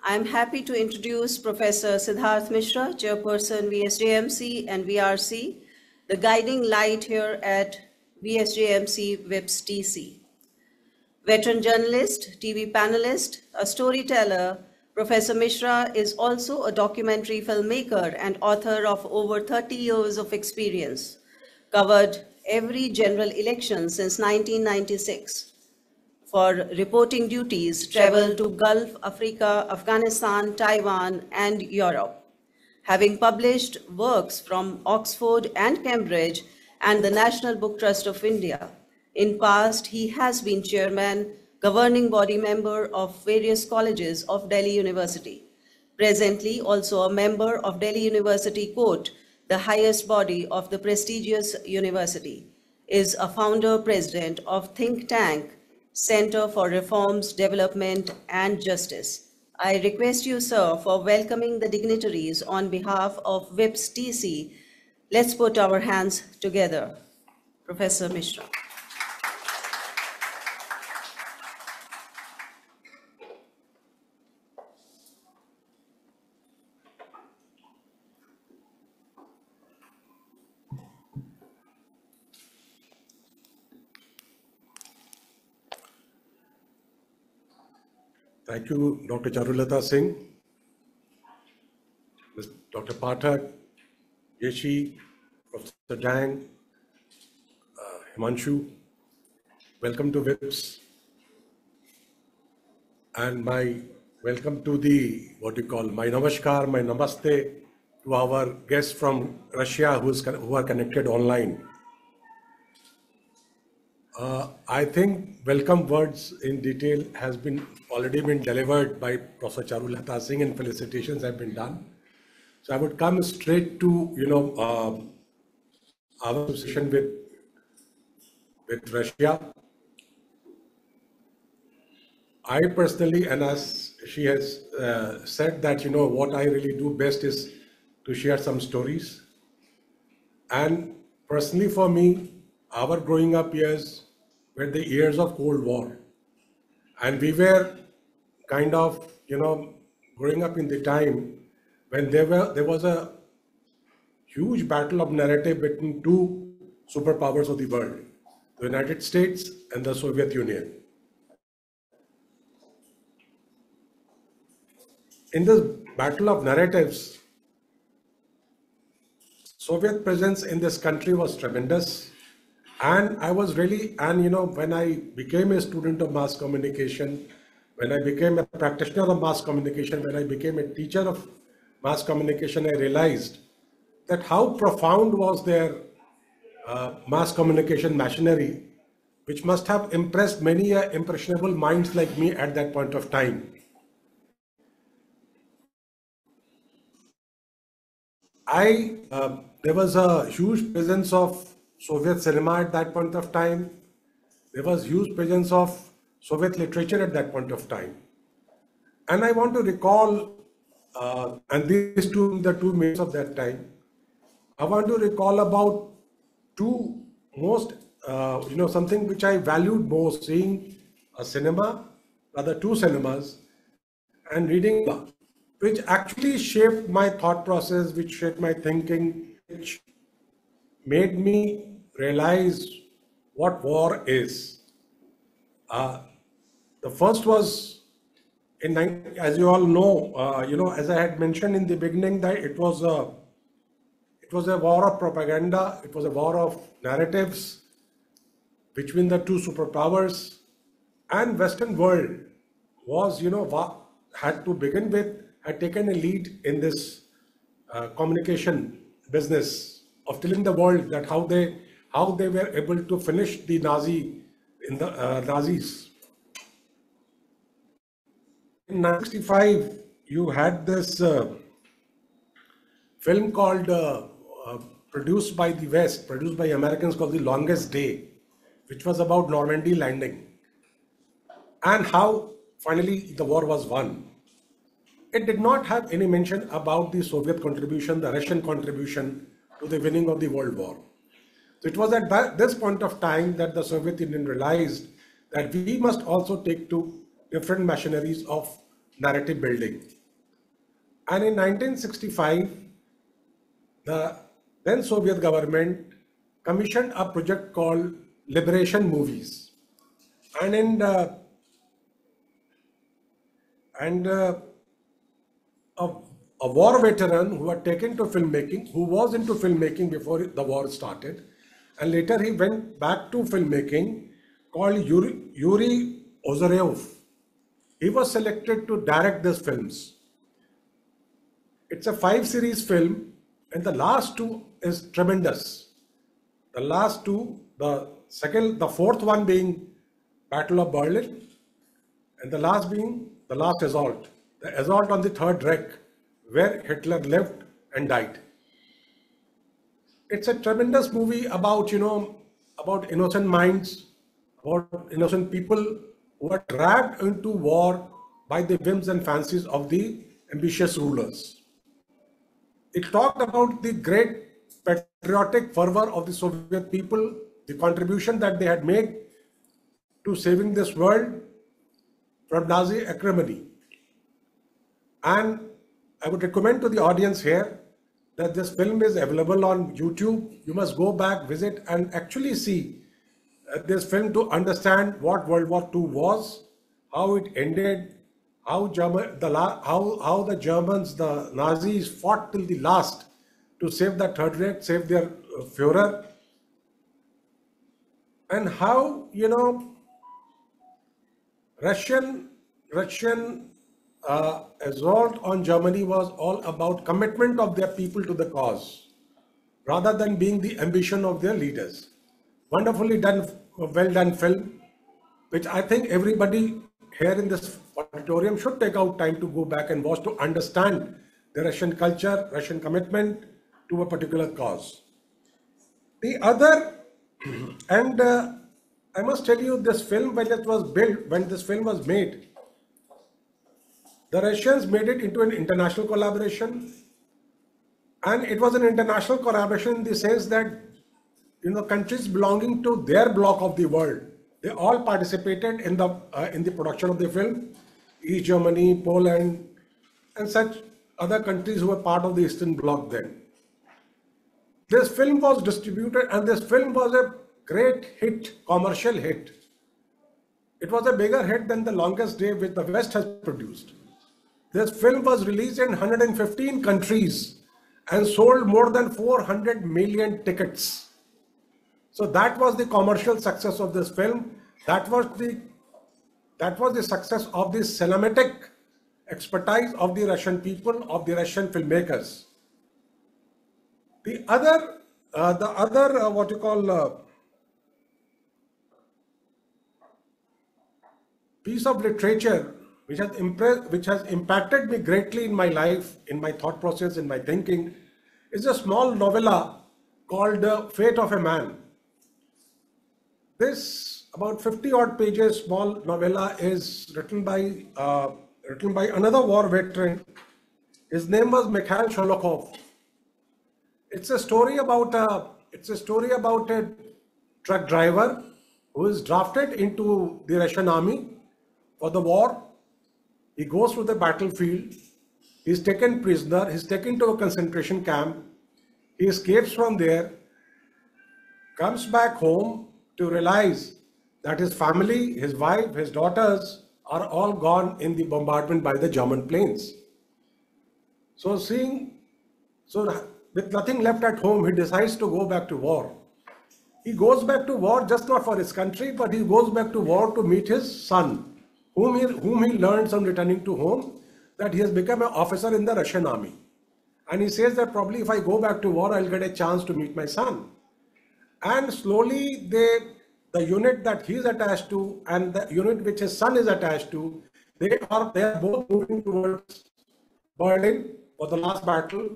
I'm happy to introduce Professor Sidharth Mishra, Chairperson VSJMC and VRC, the guiding light here at VSJMC VIPS-TC. Veteran journalist, TV panelist, a storyteller, Professor Mishra is also a documentary filmmaker and author of over 30 years of experience, covered every general election since 1996. For reporting duties, traveled to Gulf, Africa, Afghanistan, Taiwan, and Europe. Having published works from Oxford and Cambridge and the National Book Trust of India. In past, he has been chairman, governing body member of various colleges of Delhi University. Presently, also a member of Delhi University Court, the highest body of the prestigious university. Is a founder president of think tank Center for Reforms, Development and Justice. I request you, sir, for welcoming the dignitaries on behalf of VIPS-TC. Let's put our hands together. Professor Mishra. Thank you, Dr. Charulata Singh, Dr. Pathak, Yeshi, Professor Jang, Himanshu. Welcome to VIPS. And my welcome to my namaskar, my namaste to our guests from Russia who are connected online. I think welcome words in detail has already been delivered by Professor Charulata Singh and felicitations have been done. So I would come straight to, our association with Russia. I personally, and as she has said that, what I really do best is to share some stories. And personally for me, our growing up years were the years of Cold War. And we were kind of, growing up in the time when there was a huge battle of narrative between two superpowers of the world, the United States and the Soviet Union. In this battle of narratives, Soviet presence in this country was tremendous. And I was really, when I became a student of mass communication, when I became a practitioner of mass communication, when I became a teacher of mass communication, I realized that how profound was their mass communication machinery, which must have impressed many impressionable minds like me at that point of time. There was a huge presence of Soviet cinema at that point of time. There was huge presence of Soviet literature at that point of time. And I want to recall, and these the two mains of that time, I want to recall about two most, something which I valued most, seeing a cinema, rather two cinemas, and reading, which actually shaped my thought process, which shaped my thinking, which made me realize what war is. The first was, as you all know, as I had mentioned in the beginning, that it was a war of propaganda. It was a war of narratives between the two superpowers, and Western world was, had to begin with, had taken a lead in this communication business of telling the world that how they were able to finish the Nazis. In 1965, you had this film called, produced by the West, produced by Americans, called The Longest Day, which was about Normandy landing and how finally the war was won. It did not have any mention about the Soviet contribution, the Russian contribution to the winning of the World War. So it was at this point of time that the Soviet Union realized that we must also take to different machineries of narrative building. And in 1965, the then Soviet government commissioned a project called Liberation Movies. And in the, and a, a war veteran who had taken to filmmaking, who was into filmmaking before the war started, and later he went back to filmmaking, called Yuri Ozarev. He was selected to direct these films. It's a 5-series film, and the last two is tremendous. The last two, the fourth one being Battle of Berlin, and the last being the last assault, the assault on the Third Reich, where Hitler lived and died. It's a tremendous movie about, about innocent minds, about innocent people who are dragged into war by the whims and fancies of the ambitious rulers. It talked about the great patriotic fervor of the Soviet people, the contribution that they had made to saving this world from Nazi acrimony. And I would recommend to the audience here that this film is available on YouTube. You must go back, visit, and actually see this film to understand what World War II was, how it ended, how the Germans, the Nazis fought till the last to save the Third Reich, save their Führer, and how, Russian assault on Germany was all about commitment of their people to the cause, rather than being the ambition of their leaders. Wonderfully done, well done film, which I think everybody here in this auditorium should take out time to go back and watch to understand the Russian culture, Russian commitment to a particular cause. The other, and I must tell you, this film, when it was built, when this film was made, the Russians made it into an international collaboration, and it was an international collaboration in the sense that, countries belonging to their bloc of the world, they all participated in the production of the film. East Germany, Poland, and such other countries who were part of the Eastern Bloc then. This film was distributed, and this film was a great hit, commercial hit. It was a bigger hit than The Longest Day, which the West has produced. This film was released in 115 countries and sold more than 400 million tickets. So that was the commercial success of this film. That was the success of the cinematic expertise of the Russian people, of the Russian filmmakers. The other piece of literature which has impacted me greatly in my life, in my thought process, in my thinking, is a small novella called Fate of a Man. This about 50 odd pages small novella is written by another war veteran. His name was Mikhail Sholokhov. It's a story about a truck driver who is drafted into the Russian army for the war. He goes to the battlefield. He's taken prisoner. He's taken to a concentration camp. He escapes from there, comes back home to realize that his family, his wife, his daughters are all gone in the bombardment by the German planes. So with nothing left at home, he decides to go back to war. He goes back to war just not for his country, but he goes back to war to meet his son, whom he learns on returning to home that he has become an officer in the Russian army. And he says that probably if I go back to war, I'll get a chance to meet my son. And slowly the unit that he is attached to and the unit which his son is attached to, they are both moving towards Berlin for the last battle.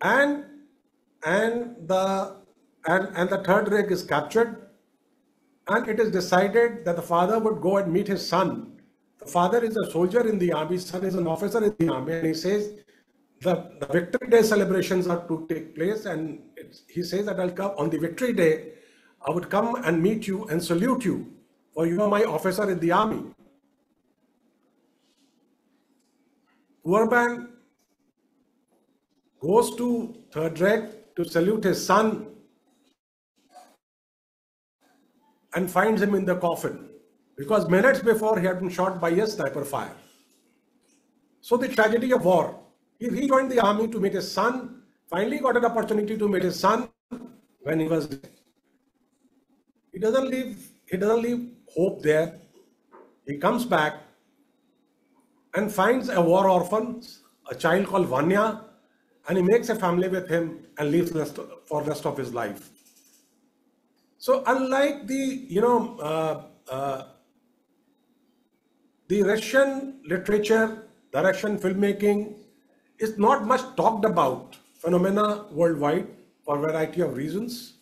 And the Third Reich is captured, and it is decided that the father would go and meet his son. The father is a soldier in the army, son is an officer in the army, and he says the Victory Day celebrations are to take place, and he says that I'll come on the Victory Day, I would come and meet you and salute you, for you are my officer in the army. poor man goes to Third Reich to salute his son and finds him in the coffin because minutes before he had been shot by a sniper fire. So the tragedy of war. He rejoined the army to meet his son, finally got an opportunity to meet his son when he was dead. He doesn't leave hope there. He comes back and finds a war orphan, a child called Vanya, and he makes a family with him and lives for the rest of his life. So unlike the Russian literature, the Russian filmmaking is not much talked about phenomena worldwide for a variety of reasons,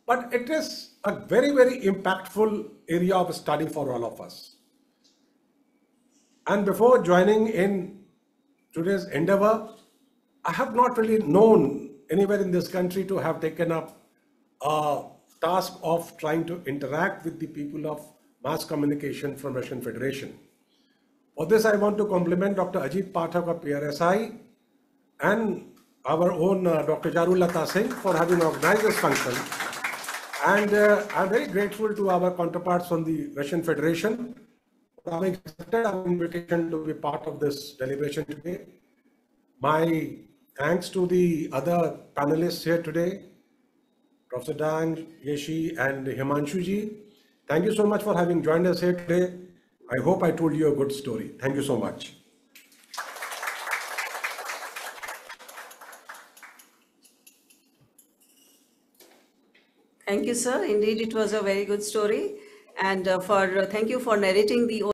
but it is a very, very impactful area of study for all of us. And before joining in today's endeavor, I have not really known anywhere in this country to have taken up a task of trying to interact with the people of mass communication from Russian Federation. For this, I want to compliment Dr. Ajit Pathak of PRSI and our own Dr. Charulata Singh for having organized this function. And I'm very grateful to our counterparts from the Russian Federation for having accepted our invitation to be part of this deliberation today. My thanks to the other panelists here today, Professor Dang, Yeshi, and Himanshu-ji. Thank you so much for having joined us here today. I hope I told you a good story. Thank you so much. Thank you, sir. Indeed, it was a very good story. And thank you for narrating the